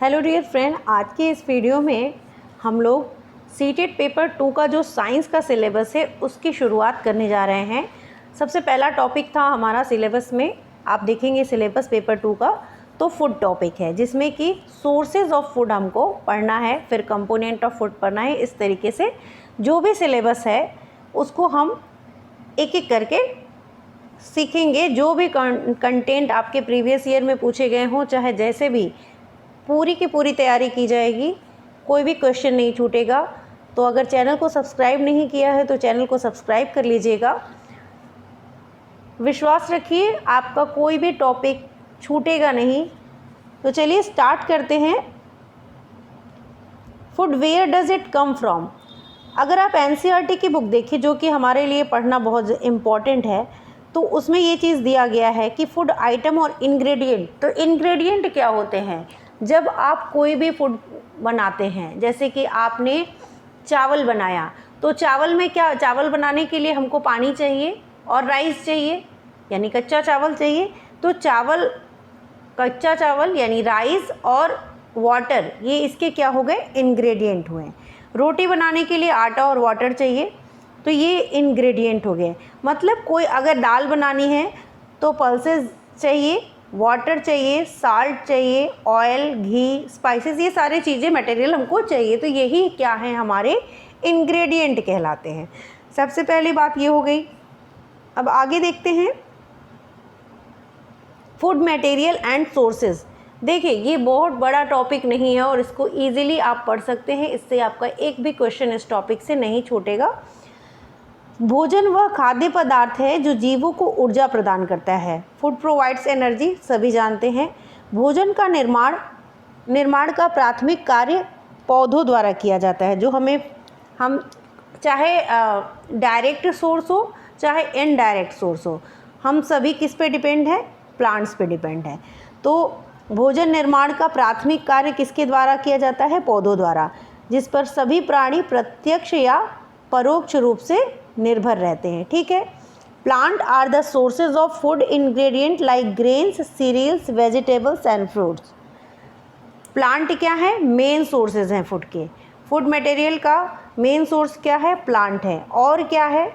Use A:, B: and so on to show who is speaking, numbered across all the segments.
A: Hello dear friend, आज के इस वीडियो में हम लोग सीटेट पेपर 2 का जो साइंस का सिलेबस है उसकी शुरुआत करने जा रहे हैं। सबसे पहला टॉपिक था हमारा सिलेबस में, आप देखेंगे सिलेबस पेपर 2 का, तो फूड टॉपिक है जिसमें कि सोर्सेज ऑफ फूड हमको पढ़ना है, फिर कंपोनेंट ऑफ फूड पढ़ना है। इस तरीके से जो भी सिलेबस है उसको हम एक एक करके सीखेंगे। जो भी कंटेंट आपके प्रीवियस ईयर में पूछे गए हों, चाहे जैसे भी, पूरी की पूरी तैयारी की जाएगी, कोई भी क्वेश्चन नहीं छूटेगा। तो अगर चैनल को सब्सक्राइब नहीं किया है तो चैनल को सब्सक्राइब कर लीजिएगा। विश्वास रखिए आपका कोई भी टॉपिक छूटेगा नहीं। तो चलिए स्टार्ट करते हैं। Food where does it come from. अगर आप एनसीईआरटी की बुक देखिए, जो कि हमारे लिए पढ़ना बहुत इम्पॉर्टेंट है, तो उसमें ये चीज़ दिया गया है कि फूड आइटम और इंग्रेडिएंट। तो इंग्रेडिएंट क्या होते हैं? जब आप कोई भी फूड बनाते हैं, जैसे कि आपने चावल बनाया, तो चावल में क्या, चावल बनाने के लिए हमको पानी चाहिए और राइस चाहिए, यानी कच्चा चावल चाहिए। तो चावल, कच्चा चावल यानी राइस और वाटर, ये इसके क्या हो गए? इंग्रेडिएंट हुए। रोटी बनाने के लिए आटा और वाटर चाहिए, तो ये इंग्रेडिएंट हो गए। मतलब कोई अगर दाल बनानी है तो पल्सेस चाहिए, वाटर चाहिए, साल्ट चाहिए, ऑयल, घी, स्पाइसेस, ये सारी चीज़ें, मटेरियल हमको चाहिए। तो यही क्या है? हमारे इंग्रेडिएंट कहलाते हैं। सबसे पहली बात ये हो गई। अब आगे देखते हैं फूड मटेरियल एंड सोर्सेज। देखिए ये बहुत बड़ा टॉपिक नहीं है और इसको ईजिली आप पढ़ सकते हैं। इससे आपका एक भी क्वेश्चन इस टॉपिक से नहीं छूटेगा। भोजन वह खाद्य पदार्थ है जो जीवों को ऊर्जा प्रदान करता है। फूड प्रोवाइड्स एनर्जी, सभी जानते हैं। भोजन का निर्माण का प्राथमिक कार्य पौधों द्वारा किया जाता है। जो हम चाहे डायरेक्ट सोर्स हो चाहे इनडायरेक्ट सोर्स हो, हम सभी किस पे डिपेंड है? प्लांट्स पे डिपेंड है। तो भोजन निर्माण का प्राथमिक कार्य किसके द्वारा किया जाता है? पौधों द्वारा, जिस पर सभी प्राणी प्रत्यक्ष या परोक्ष रूप से निर्भर रहते हैं। ठीक है। Plant are the sources of food ingredient like grains, cereals, vegetables and fruits. Plant क्या है? मेन सोर्सेज हैं फूड के। फूड मटेरियल का मेन सोर्स क्या है? प्लांट है। और क्या है?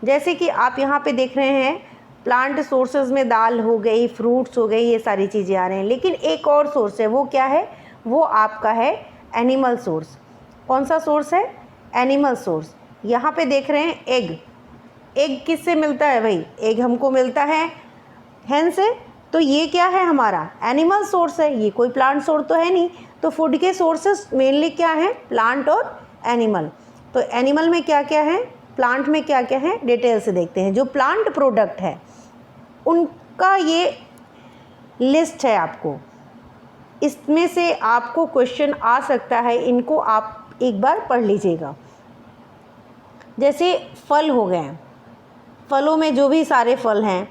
A: जैसे कि आप यहाँ पे देख रहे हैं, प्लांट सोर्सेज में दाल हो गई, फ्रूट्स हो गई, ये सारी चीज़ें आ रहे हैं। लेकिन एक और सोर्स है, वो क्या है? वो आपका है एनिमल सोर्स। कौन सा सोर्स है? Animal source. यहाँ पे देख रहे हैं एग। एग किससे मिलता है भाई? एग हमको मिलता है hen से। तो ये क्या है? हमारा एनिमल सोर्स है। ये कोई प्लांट सोर्स तो है नहीं। तो फूड के सोर्सेस मेनली क्या हैं? प्लांट और एनिमल। तो एनिमल में क्या क्या है, प्लांट में क्या क्या है, डिटेल से देखते हैं। जो प्लांट प्रोडक्ट है उनका ये लिस्ट है आपको। इसमें से आपको क्वेश्चन आ सकता है, इनको आप एक बार पढ़ लीजिएगा। जैसे फल हो गए, फलों में जो भी सारे फल हैं,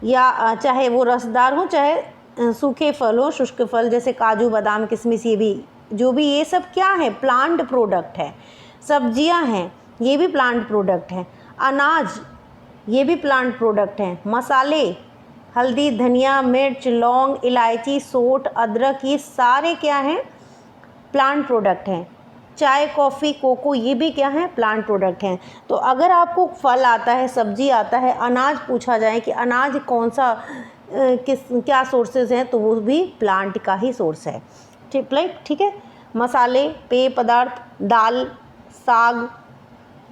A: या चाहे वो रसदार हो चाहे सूखे फल हो, शुष्क फल, जैसे काजू, बादाम, किशमिश, ये भी जो भी, ये सब क्या है? प्लांट प्रोडक्ट है। सब्जियां हैं, ये भी प्लांट प्रोडक्ट हैं। अनाज, ये भी प्लांट प्रोडक्ट हैं। मसाले, हल्दी, धनिया, मिर्च, लौंग, इलायची, सोंठ, अदरक, ये सारे क्या हैं? प्लांट प्रोडक्ट हैं। चाय, कॉफ़ी, कोको, ये भी क्या है? प्लांट प्रोडक्ट हैं। तो अगर आपको फल आता है, सब्जी आता है, अनाज पूछा जाए कि अनाज कौन सा, क्या सोर्सेज हैं, तो वो भी प्लांट का ही सोर्स है। ठीक है। मसाले, पेय पदार्थ, दाल, साग,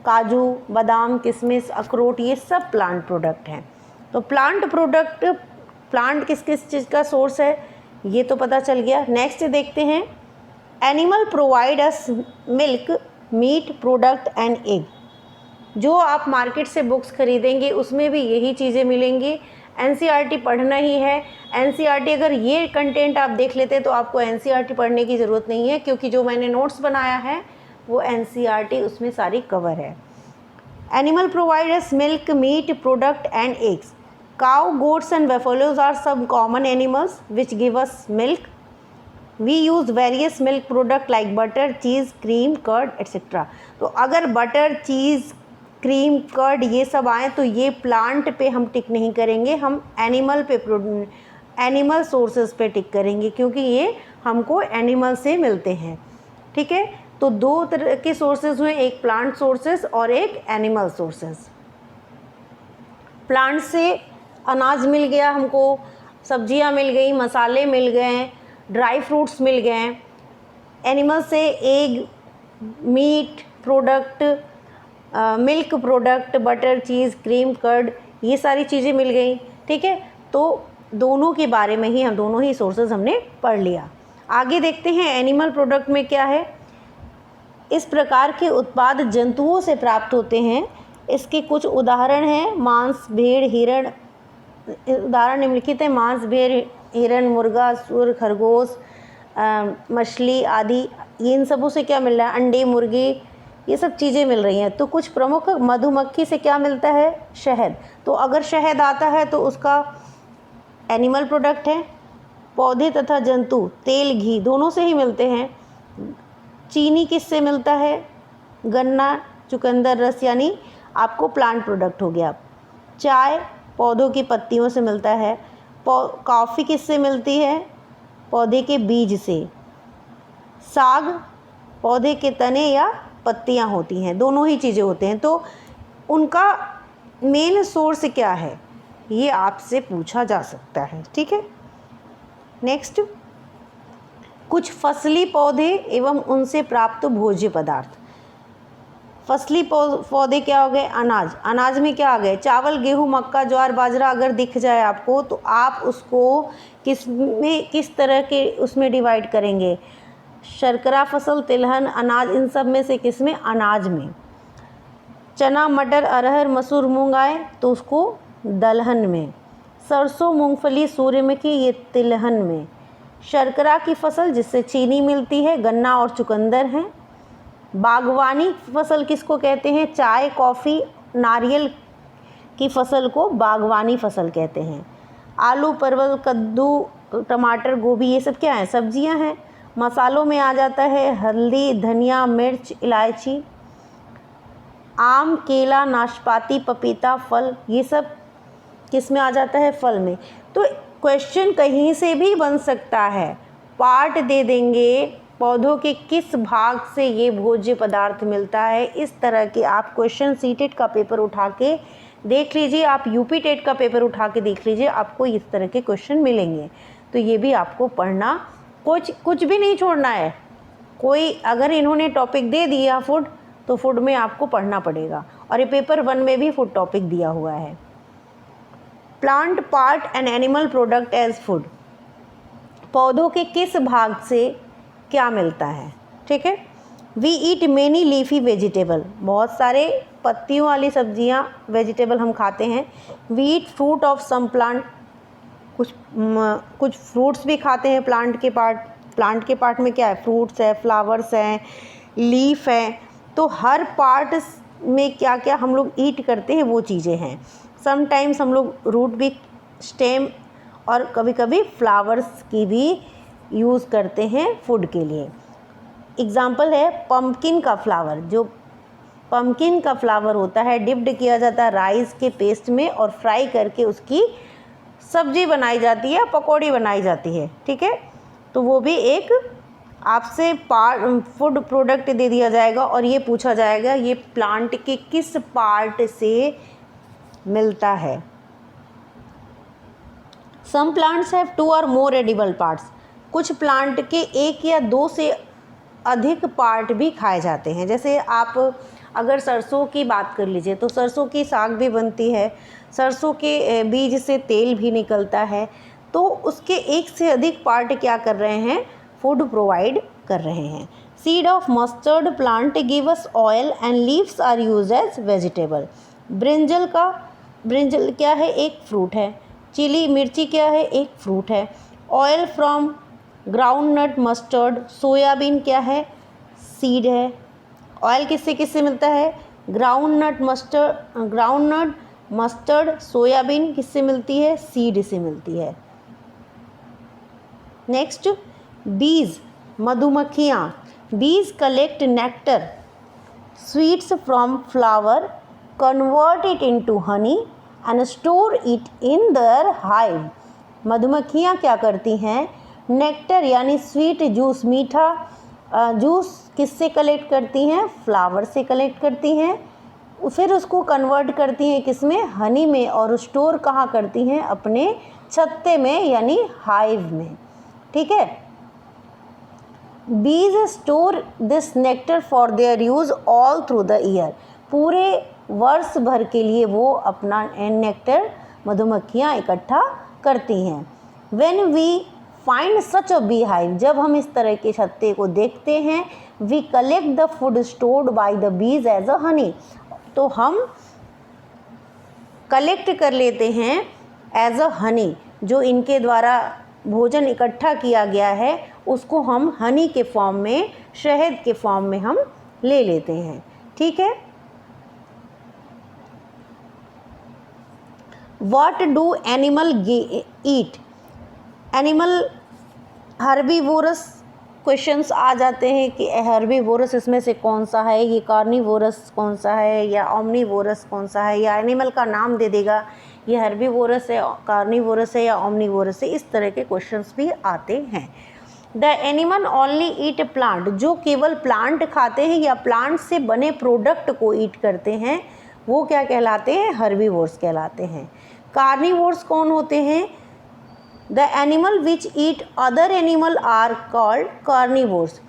A: काजू, बादाम, किशमिश, अखरोट, ये सब प्लांट प्रोडक्ट हैं। तो प्लांट प्रोडक्ट, प्लांट किस किस चीज़ का सोर्स है, ये तो पता चल गया। नेक्स्ट देखते हैं, animal provide us milk, meat product and egg. जो आप मार्केट से बुक्स खरीदेंगे उसमें भी यही चीज़ें मिलेंगी। एनसीईआरटी पढ़ना ही है। एनसीईआरटी अगर ये कंटेंट आप देख लेते तो आपको एनसीईआरटी पढ़ने की ज़रूरत नहीं है, क्योंकि जो मैंने नोट्स बनाया है वो एनसीईआरटी उसमें सारी कवर है। Animal provide us milk, meat product and eggs. Cow, goats and buffaloes are some common animals which give us milk. We use various milk product like butter, cheese, cream, curd, etc. तो अगर butter, cheese, cream, curd ये सब आए तो ये plant पे हम टिक नहीं करेंगे, हम एनिमल सोर्सेज पे टिक करेंगे, क्योंकि ये हमको एनिमल से मिलते हैं। ठीक है, तो दो तरह के सोर्सेज हुए, एक प्लांट सोर्सेज और एक एनिमल सोर्सेज। प्लांट से अनाज मिल गया हमको, सब्जियां मिल गई, मसाले मिल गए, ड्राई फ्रूट्स मिल गए। एनिमल से egg, meat product, milk product, butter, cheese, cream, curd, ये सारी चीज़ें मिल गई। ठीक है, तो दोनों के बारे में ही हम दोनों ही सोर्सेज हमने पढ़ लिया। आगे देखते हैं एनिमल प्रोडक्ट में क्या है। इस प्रकार के उत्पाद जंतुओं से प्राप्त होते हैं। इसके कुछ उदाहरण हैं मांस, भेड़, हिरण। उदाहरण निम्नलिखित है मांस, भेड़, हिरण, मुर्गा, सुअर, खरगोश, मछली आदि। इन सबों से क्या मिल रहा है? अंडे, मुर्गी, ये सब चीज़ें मिल रही हैं। तो कुछ प्रमुख, मधुमक्खी से क्या मिलता है? शहद। तो अगर शहद आता है तो उसका एनिमल प्रोडक्ट है। पौधे तथा जंतु तेल, घी दोनों से ही मिलते हैं। चीनी किससे मिलता है? गन्ना, चुकंदर रस, यानी आपको प्लांट प्रोडक्ट हो गया। चाय पौधों की पत्तियों से मिलता है। कॉफ़ी किससे मिलती है? पौधे के बीज से। साग पौधे के तने या पत्तियां होती हैं, दोनों ही चीज़ें होते हैं। तो उनका मेन सोर्स क्या है, ये आपसे पूछा जा सकता है। ठीक है, नेक्स्ट, कुछ फसली पौधे एवं उनसे प्राप्त भोज्य पदार्थ। फसली पौधे क्या हो गए? अनाज। अनाज में क्या आ गए? चावल, गेहूँ, मक्का, ज्वार, बाजरा। अगर दिख जाए आपको तो आप उसको किस तरह के उसमें डिवाइड करेंगे? शर्करा फसल, तिलहन, अनाज, इन सब में से किस में? अनाज में। चना, मटर, अरहर, मसूर, मूंग आए तो उसको दलहन में। सरसों, मूंगफली, सूर्यमुखी, ये तिलहन में। शर्करा की फसल जिससे चीनी मिलती है, गन्ना और चुकंदर हैं। बागवानी फसल किसको कहते हैं? चाय, कॉफ़ी, नारियल की फसल को बागवानी फसल कहते हैं। आलू, परवल, कद्दू, टमाटर, गोभी, ये सब क्या है? सब्जियां हैं। मसालों में आ जाता है हल्दी, धनिया, मिर्च, इलायची। आम, केला, नाशपाती, पपीता, फल, ये सब किस में आ जाता है? फल में। तो क्वेश्चन कहीं से भी बन सकता है। पार्ट दे देंगे, पौधों के किस भाग से ये भोज्य पदार्थ मिलता है। इस तरह के आप क्वेश्चन सीटेट का पेपर उठा के देख लीजिए, आप यूपी टेट का पेपर उठा के देख लीजिए, आपको इस तरह के क्वेश्चन मिलेंगे। तो ये भी आपको पढ़ना, कुछ भी नहीं छोड़ना है। कोई अगर इन्होंने टॉपिक दे दिया फूड, तो फूड में आपको पढ़ना पड़ेगा। और ये पेपर 1 में भी फूड टॉपिक दिया हुआ है। Plant part and animal product as food. पौधों के किस भाग से क्या मिलता है? ठीक है, we eat many leafy vegetable. बहुत सारे पत्तियों वाली सब्जियां, वेजिटेबल हम खाते हैं। We eat fruit of some plant. कुछ फ्रूट्स भी खाते हैं प्लांट के पार्ट। प्लांट के पार्ट में क्या है? फ्रूट्स है, फ्लावर्स हैं, लीफ है। तो हर पार्ट में क्या क्या हम लोग ईट करते हैं वो चीज़ें हैं। समटाइम्स हम लोग रूट भी, स्टेम और कभी कभी फ्लावर्स की भी यूज़ करते हैं फूड के लिए। एग्ज़ाम्पल है पम्पकिन का फ्लावर। जो पम्पकिन का फ्लावर होता है डिप्ड किया जाता है राइस के पेस्ट में और फ्राई करके उसकी सब्जी बनाई जाती है, पकौड़ी बनाई जाती है। ठीक है, तो वो भी एक आपसे फूड प्रोडक्ट दे दिया जाएगा और ये पूछा जाएगा ये प्लांट के किस पार्ट से मिलता है। सम प्लांट्स हैव 2 और मोर एडिबल पार्ट्स। कुछ प्लांट के 1 या 2 से अधिक पार्ट भी खाए जाते हैं। जैसे आप अगर सरसों की बात कर लीजिए तो सरसों की साग भी बनती है, सरसों के बीज से तेल भी निकलता है। तो उसके 1 से अधिक पार्ट क्या कर रहे हैं? फूड प्रोवाइड कर रहे हैं। Seed of mustard plant give us oil and leaves are use as vegetable. Brinjal क्या है? एक फ्रूट है। चिली मिर्ची क्या है? एक फ्रूट है। Oil from groundnut mustard. Soyabean क्या है? सीड है। ऑयल किससे किससे मिलता है? ग्राउंड नट मस्टर्ड। सोयाबीन किससे मिलती है? सीड से मिलती है। नेक्स्ट, बीज, मधुमक्खियाँ। बीज collect nectar, sweets from flower, convert it into honey and store it in their hive. मधुमक्खियाँ क्या करती हैं? नेक्टर यानी स्वीट जूस, मीठा जूस किससे कलेक्ट करती हैं? फ्लावर से कलेक्ट करती हैं। फिर उसको कन्वर्ट करती हैं किसमें? हनी में। और स्टोर कहाँ करती हैं? अपने छत्ते में यानी हाइव में। ठीक है। बीज store this nectar for their use all through the year. पूरे वर्ष भर के लिए वो अपना नेक्टर मधुमक्खियाँ इकट्ठा करती हैं। When we find such a beehive, जब हम इस तरह के छत्ते को देखते हैं, we collect the food stored by the bees as a honey, तो हम कलेक्ट कर लेते हैं एज अ हनी, जो इनके द्वारा भोजन इकट्ठा किया गया है उसको हम हनी के फॉर्म में, शहद के फॉर्म में हम ले लेते हैं। ठीक है। What do animal eat? Animal herbivorous questions आ जाते हैं कि हर्बीवोरस इसमें से कौन सा है, ये कार्निवोरस कौन सा है या ओमनीवोरस कौन सा है, या एनिमल का नाम दे देगा ये हर्बीवोरस है, कार्निवोरस है या ओमनीवोरस है। इस तरह के क्वेश्चंस भी आते हैं। The animal only eat plant, जो केवल प्लांट खाते हैं या प्लांट से बने प्रोडक्ट को ईट करते हैं वो क्या कहलाते हैं? हर्बीवोर्स कहलाते हैं। कार्निवोर्स कौन होते हैं? The animal which eat other animal are called carnivores,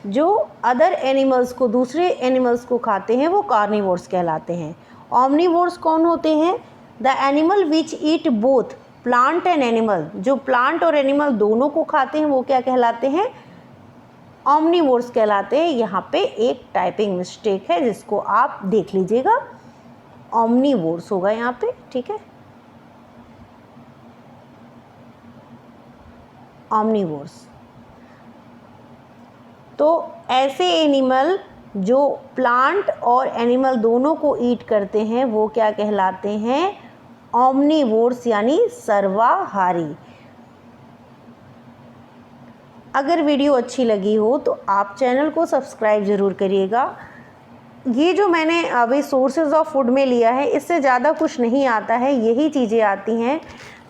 A: जो अदर एनिमल्स को, दूसरे एनिमल्स को खाते हैं वो कार्निवोर्स कहलाते हैं। ओमनीवोर्स कौन होते हैं? The animal which eat both plant and animal, जो प्लांट और एनिमल दोनों को खाते हैं वो क्या कहलाते हैं? ओमनीवोर्स कहलाते हैं। यहाँ पे एक टाइपिंग मिस्टेक है जिसको आप देख लीजिएगा, ओमनीवोर्स होगा यहाँ पे। ठीक है, ओमनीवोर्स। तो ऐसे एनिमल जो प्लांट और एनिमल दोनों को ईट करते हैं वो क्या कहलाते हैं? ओमनीवोर्स यानी सर्वाहारी। अगर वीडियो अच्छी लगी हो तो आप चैनल को सब्सक्राइब ज़रूर करिएगा। ये जो मैंने अभी सोर्सेज ऑफ फूड में लिया है इससे ज़्यादा कुछ नहीं आता है, यही चीज़ें आती हैं।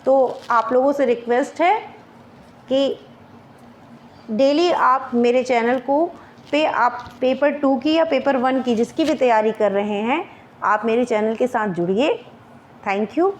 A: तो आप लोगों से रिक्वेस्ट है कि डेली आप मेरे चैनल को आप पेपर 2 की या पेपर 1 की जिसकी भी तैयारी कर रहे हैं आप मेरे चैनल के साथ जुड़िए। Thank you.